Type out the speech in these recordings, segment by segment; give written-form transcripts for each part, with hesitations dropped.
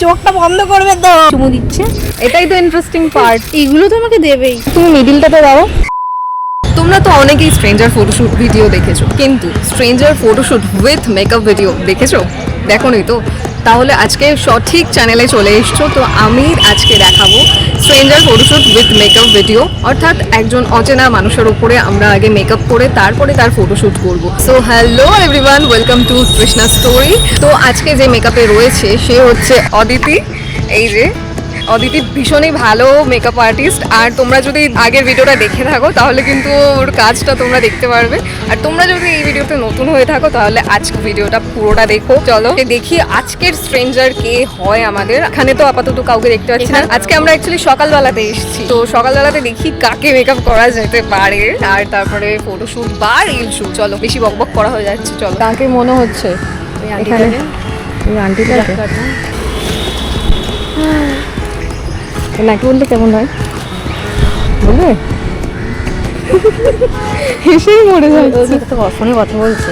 চোখটা বন্ধ করবে তো। চুমু দিচ্ছে, এটাই তো ইন্টারেস্টিং পার্ট। এইগুলো তো আমাকে দেবেই। তুমি মিডিলটাতে দাও। তোমরা তো অনেকেই স্ট্রেঞ্জার ফটোশুট ভিডিও দেখেছো, কিন্তু stranger photoshoot with makeup video দেখেছো? দেখোনি তো? তাহলে আজকে সঠিক চ্যানেলে চলে এসছো। তো আমি আজকে দেখাবো stranger photoshoot with makeup video, অর্থাৎ একজন অচেনা মানুষের উপরে আমরা আগে মেকআপ করে তারপরে তার ফটোশুট করব। So hello everyone, welcome to Krishna story. তো আজকে যে মেকআপে রয়েছে সে হচ্ছে অদিতি। এই যে অদিতি ভীষণই ভালো মেকআপ আর্টিস্ট, আর তোমরা যদি আগের ভিডিওটা দেখে থাকো তাহলে কিন্তু ওর কাজটা তোমরা দেখতে পারবে। আর তোমরা যদি এই ভিডিওতে নতুন হয়ে থাকো তাহলে আজকে ভিডিওটা পুরোটা দেখো। চলো দেখি আজকের স্ট্রেঞ্জার কে হয় আমাদের। এখানে তো আপাতত কাউকে দেখতে পাচ্ছি না। আজকে আমরা অ্যাকচুয়ালি সকালবেলাতে এসেছি, তো সকালবেলাতে দেখি কাকে মেকআপ করা যেতে পারে, আর তারপরে ফটোশুট বা রিল শুট। চলো, বেশি বকবক করা হয়ে যাচ্ছে। চলো, কাকে মনে হচ্ছে এখানে? এই আন্টিটাকে নাকি বললে কেমন হয় বলবে? হেসেই মরে যাচ্ছে। তো ফোনে কথা বলছে।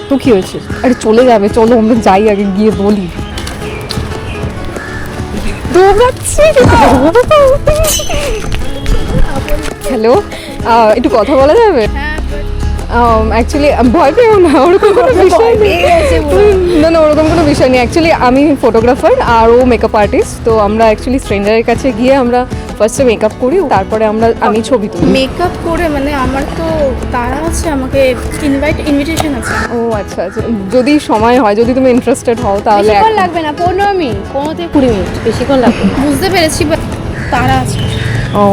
তো কি হয়েছে? আরে চলে যাবে, চলো আমরা যাই আগে গিয়ে বলি। হ্যালো, একটু কথা বলা যাবে? অ্যাকচুয়ালি ভয় পেও না, ওরকম কোনো বিষয় নেই। না না, ওরকম কোনো বিষয় নেই। অ্যাকচুয়ালি আমি ফটোগ্রাফার আর ও মেকআপ আর্টিস্ট। তো আমরা অ্যাকচুয়ালি স্ট্রেঞ্জারের কাছে গিয়ে আমরা ফার্স্টে মেকআপ করি, তারপরে আমি ছবি তুলি। মেকআপ করে মানে আমার তো তারা আছে, আমাকে ইনভিটেশন আছে। ও আচ্ছা আচ্ছা, যদি সময় হয়, যদি তুমি ইন্টারেস্টেড হও তাহলে বেশিক্ষণ লাগবে না, 15 মিনিট, 15 থেকে 20 মিনিট, বেশিক্ষণ লাগবে। বুঝতে পেরেছি, তারা আছে। ও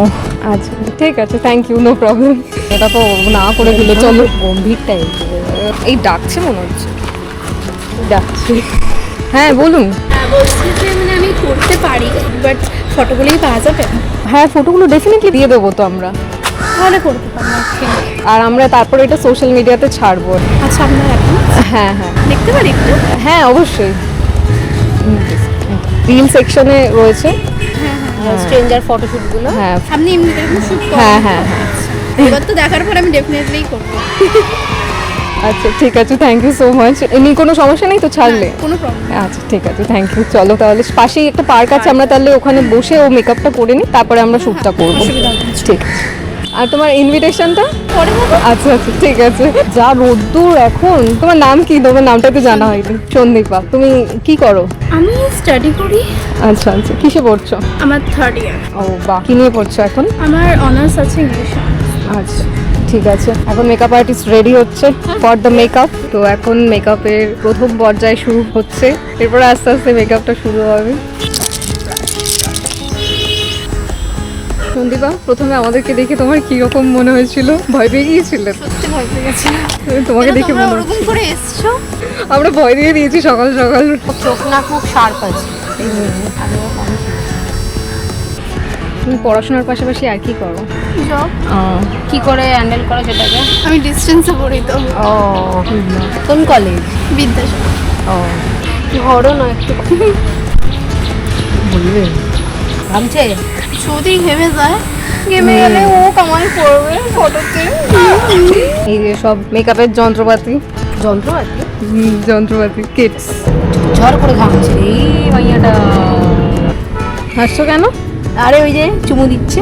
আচ্ছা, ঠিক আছে, থ্যাংক ইউ, নো প্রবলেম। এটা তো না করে দিল। চলো, গম্ভীর টাইপ। এই ডাকছে মনে হচ্ছে, ডাকছে। হ্যাঁ বলুন। হ্যাঁ, বলছি যে মানে আমি করতে পারি, বাট ফটোগুলোই পাওয়া যাবে? হ্যাঁ, ফটোগুলো ডেফিনেটলি দিয়ে দেবো তো আমরা, তাহলে করতে পারবো। আর আমরা তারপরে এটা সোশ্যাল মিডিয়াতে ছাড়বো। আচ্ছা, আপনার এখন হ্যাঁ হ্যাঁ দেখতে পারি একটু? হ্যাঁ অবশ্যই, রিল সেকশনে রয়েছে। স্ট্রেঞ্জার ফটোশুটগুলো। হ্যাঁ আপনি এমনি এরকম শুট করেন? হ্যাঁ হ্যাঁ হ্যাঁ। এবার তো দেখার পর আমি ডেফিনেটলি করবো। আচ্ছা ঠিক আছে, থ্যাংক ইউ সো মাচ। এমনি কোনো সমস্যা নেই তো ছাড়লে? কোনো প্রবলেম। আচ্ছা ঠিক আছে, থ্যাংক ইউ। চলো তাহলে, পাশেই একটা পার্ক আছে, আমরা তাহলে ওখানে বসে ও মেকআপটা করে নিই, তারপরে আমরা শ্যুটটা করবো। অসুবিধা নেই। ঠিক আছে। আর তোমার ইনভিটেশনটা পরে দেবো। আচ্ছা আচ্ছা ঠিক আছে। যা রোদ্দুর এখন। তোমার নাম কি? তোমার নামটা তো জানা হয়নি। সন্দীপা। তুমি কি করো? আমি স্টাডি করি। আচ্ছা আচ্ছা, কিসে পড়ছো? আমার 3rd ইয়ার। ও বাহ, কি নিয়ে পড়ছো এখন? আমার অনার্স আছে ইংলিশ। আচ্ছা ঠিক আছে। এখন মেকআপ আর্টিস্ট রেডি হচ্ছে ফর দ্য মেকআপ। তো এখন মেকআপের প্রথম পর্যায়ে শুরু হচ্ছে, এরপরে আস্তে আস্তে মেকআপটা শুরু হবে। সন্দীপা, প্রথমে আমাদেরকে দেখে তোমার কি রকম মনে হয়েছিল? ভয় পেয়ে গিয়েছিলে? সত্যি ভয় পেয়ে গেছিলাম। তোমাকে দেখে মনে ওরকম হচ্ছে করে এসছো। আমরা ভয় দিয়ে দিয়েছি সকাল সকাল। চোখ না খুব শার্প আছে। তুমি পড়াশোনার পাশাপাশি আর কি করো? জব কি করে হ্যান্ডেল করা সেটাকে? আমি ডিস্টেন্সে পড়ি তো। ও, কোন কলেজ? বিদ্যাসাগর। ও, ঘরও না একটু বলবে ঘামছে। যদি ঘেমে যায়, ঘেমে গেলে ও কামাই করবে ফটোতে। এই যে সব মেকআপের যন্ত্রপাতি, যন্ত্রপাতি কিটস। ঝড় করে ঘামছে এই মাইয়াটা। হাসছো কেন? আরে ওই যে চুমু দিচ্ছে।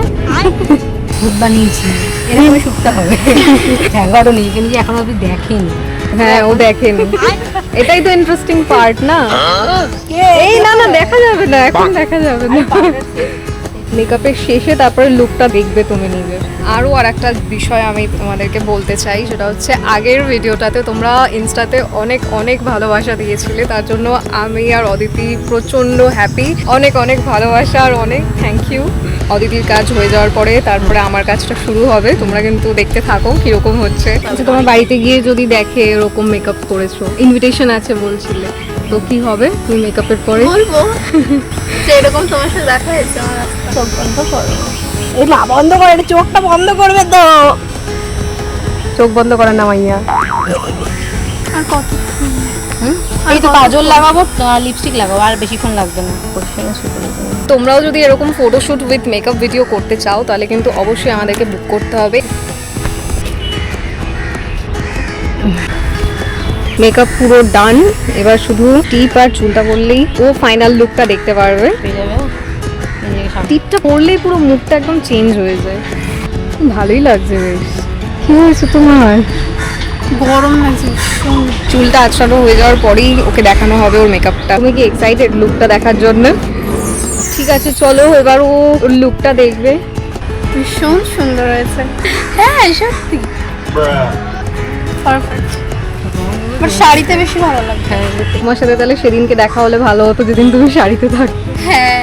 ভূত বানিয়েছি, এরকম শুটতে হবে। ঠ্যাঙ্গারও নেই, কিন্তু এখনো অব্দি দেখেনি। হ্যাঁ, ও দেখেনি। এটাই তো ইন্টারেস্টিং পার্ট না? এই না না, দেখা যাবে না এখন, দেখা যাবে না। মেকআপের শেষে তারপরে লুকটা দেখবে তুমি নিজে। আরও আর একটা বিষয় আমি তোমাদেরকে বলতে চাই, সেটা হচ্ছে আগের ভিডিওটাতে তোমরা ইনস্টাতে অনেক অনেক ভালোবাসা দিয়েছিলে, তার জন্য আমি আর অদিতি প্রচণ্ড হ্যাপি। অনেক অনেক ভালোবাসা আর অনেক থ্যাংক ইউ। অদিতির কাজ হয়ে যাওয়ার পরে তারপরে আমার কাজটা শুরু হবে, তোমরা কিন্তু দেখতে থাকো কীরকম হচ্ছে। আচ্ছা, তোমার বাড়িতে গিয়ে যদি দেখে এরকম মেকআপ করেছো, ইনভিটেশন আছে বলছিলে, তো কি হবে তুমি মেকআপের পরে? বলবো যে এরকম তোমার সাথে দেখা হয়েছে, আমার চোখ বন্ধ করো। এই না, বন্ধ করে, চোখটা বন্ধ করবে তো। চোখ বন্ধ করার না মাইয়া। আর কত? এই তো কাজল লাগাবো, লিপস্টিক লাগাবো, আর বেশিক্ষণ লাগবে না। তোমরাও যদি এরকম ফটোশুট উইথ মেকআপ ভিডিও করতে চাও তাহলে কিন্তু অবশ্যই আমাদেরকে বুক করতে হবে। মেকআপ পুরো ডান, এবার শুধু টিপ আর চুলটা করলেই ও ফাইনাল লুকটা দেখতে পারবে। পেয়ে যাবে এই যে সামনে। টিপটা পরলেই পুরো মুখটা একদম চেঞ্জ হয়ে যায়। ভালোই লাগছে বেশ। কি হয়েছে তোমার? গরম লাগছে ভীষণ। চুলটা আছড়ানো হয়ে যাওয়ার পরেই ওকে দেখানো হবে ওর মেকআপটা। তুমি কি এক্সাইটেড লুকটা দেখার জন্য? ঠিক আছে চলো, এবার ও ওর লুকটা দেখবে। ভীষণ সুন্দর হয়েছে। হ্যাঁ সত্যি পারফেক্ট। বাট শাড়িতে বেশি ভালো লাগছে। তোমার সাথে তাহলে সেদিনকে দেখা হলে ভালো হতো, যেদিন তুমি শাড়িতে থাক। হ্যাঁ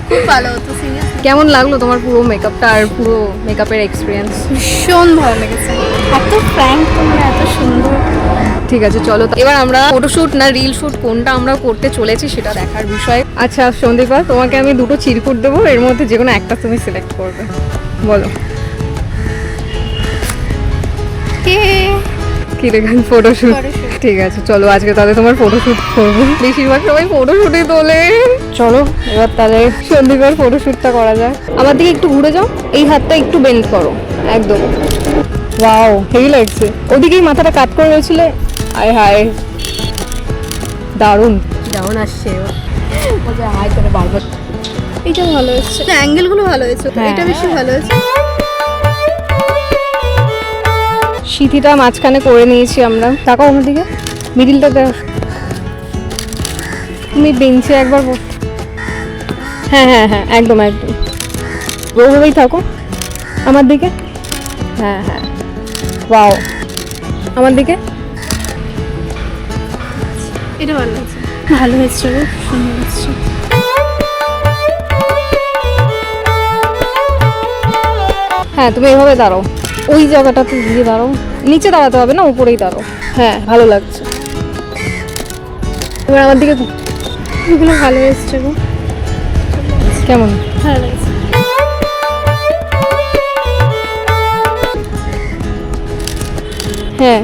খুব ভালো হতো সিরিয়াসলি। কেমন লাগলো তোমার পুরো মেকআপটা আর পুরো মেকআপের এক্সপিরিয়েন্স? ভীষণ ভালো লেগেছে। এত ফ্র্যাঙ্ক তোমরা, এত সুন্দর। ঠিক আছে চলো, এবার আমরা ফটোশুট না রিল শুট কোনটা আমরা করতে চলেছি সেটা দেখার বিষয়। আচ্ছা সন্দীপা, তোমাকে আমি দুটো চিরকুট দেবো, এর মধ্যে যে কোনো একটা তুমি সিলেক্ট করবে। বলো কে কি দেখান? ফটোশুট। Photoshoot। ঠিক আছে চলো, আজকে তাহলে তোমার ফটোশুট করবো। বেশিরভাগ সবাই ফটোশুটই তোলে। চলো এবার তাহলে সন্দীপার ফটোশুটটা করা যায়। আমার দিকে একটু ঘুরে যাও, এই হাতটা একটু বেন্ড করো, একদম। ওয়াও হেভি লাগছে। ওদিকেই মাথাটা কাট করে রয়েছিলে, আয় হায় দারুণ। যেমন আসছে ও যে হাই করে বারবার। এটা ভালো হচ্ছে, অ্যাঙ্গেলগুলো ভালো হয়েছে, হ্যাঁ। এটা বেশি ভালো হয়েছে। সিঁথিটা মাঝখানে করে নিয়েছি আমরা। তাকাও আমার দিকে, মিডিলটা দেখো। তুমি বেঞ্চে একবার হ্যাঁ হ্যাঁ হ্যাঁ একদম একদম ওভাবেই থাকো আমার দিকে। হ্যাঁ হ্যাঁ ওয়াও, আমার দিকে। এটা ভালো হয়েছে, ভালো হয়েছে, সুন্দর হচ্ছে। হ্যাঁ তুমি এভাবে দাঁড়াও, ওই জায়গাটাতে দিয়ে দাঁড়াও। নিচে দাঁড়াতে হবে না, উপরেই দাঁড়াও। হ্যাঁ ভালো লাগছে। এবার আমার দিকে এগুলো ভালো হয়েছে গো, কেমন? ভালো লাগছে। হ্যাঁ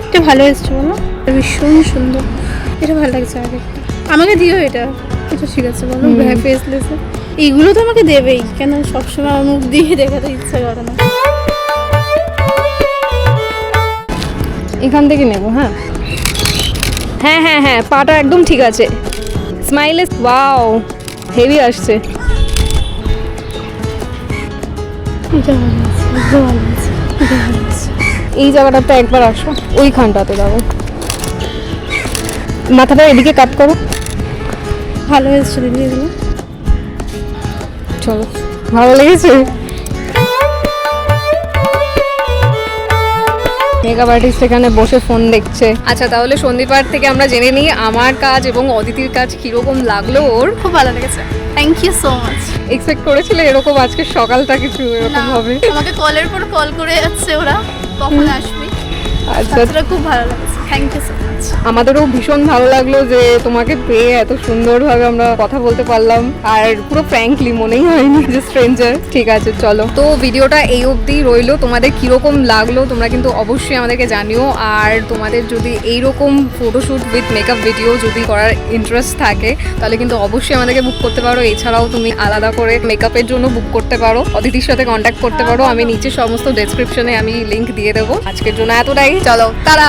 এটা ভালো হয়েছে বলো, এটা ভীষণ সুন্দর। এটা ভালো লাগছে আগে। আমাকে দিও এটা, এটা ঠিক আছে বলো। ফেসলেসে এইগুলো তো আমাকে দেবেই, কেন সবসময় আমার মুখ দিয়ে দেখাতে ইচ্ছা করে না। এখান থেকে নেবো। হ্যাঁ হ্যাঁ হ্যাঁ হ্যাঁ পাটা একদম ঠিক আছে। স্মাইলে ওয়াও হেভি আসছে। এটা ভালো হয়েছে, এটা ভালো হয়েছে, এটা ভালো হয়েছে। এই জায়গাটাতে একবার আসো, ওইখানটাতে দাও। মাথাটা এদিকে কাট করো। ভালো হয়েছে দিদি এগুলো। চলো, ভালো লেগেছে? মেকআপ আর্টিস্ট এখানে বসে ফোন দেখছে। আচ্ছা তাহলে সন্দীপার থেকে আমরা জেনে নিই আমার কাজ এবং অদিতির কাজ কিরকম লাগলো ওর। খুব ভালো লেগেছে, thank you so much. Expect করেছিলে এরকম আজকে সকালটা কিছু এরকম হবে? আমাকে কলের পর কল করে যাচ্ছে ওরা, কখন আসবি। আচ্ছা তাছাড়া খুব ভালো লেগেছে, থ্যাংক ইউ সো মাচ। আমাদেরও ভীষণ ভালো লাগলো যে তোমাকে পেয়ে এত সুন্দরভাবে আমরা কথা বলতে পারলাম, আর পুরো ফ্র্যাঙ্কলি মনেই হয়নি যে স্ট্রেঞ্জার। ঠিক আছে চলো, তো ভিডিওটা এই অবধি রইলো। তোমাদের কিরকম লাগলো তোমরা কিন্তু অবশ্যই আমাদেরকে জানিও। আর তোমাদের যদি এইরকম ফটোশ্যুট উইথ মেকআপ ভিডিও যদি করার ইন্টারেস্ট থাকে তাহলে কিন্তু অবশ্যই আমাদেরকে বুক করতে পারো। এছাড়াও তুমি আলাদা করে মেকআপের জন্য বুক করতে পারো, অদিতির সাথে কন্ট্যাক্ট করতে পারো। আমি নিচে সমস্ত ডেসক্রিপশনে আমি লিংক দিয়ে দেবো। আজকের জন্য এতটাই, চলো তারা।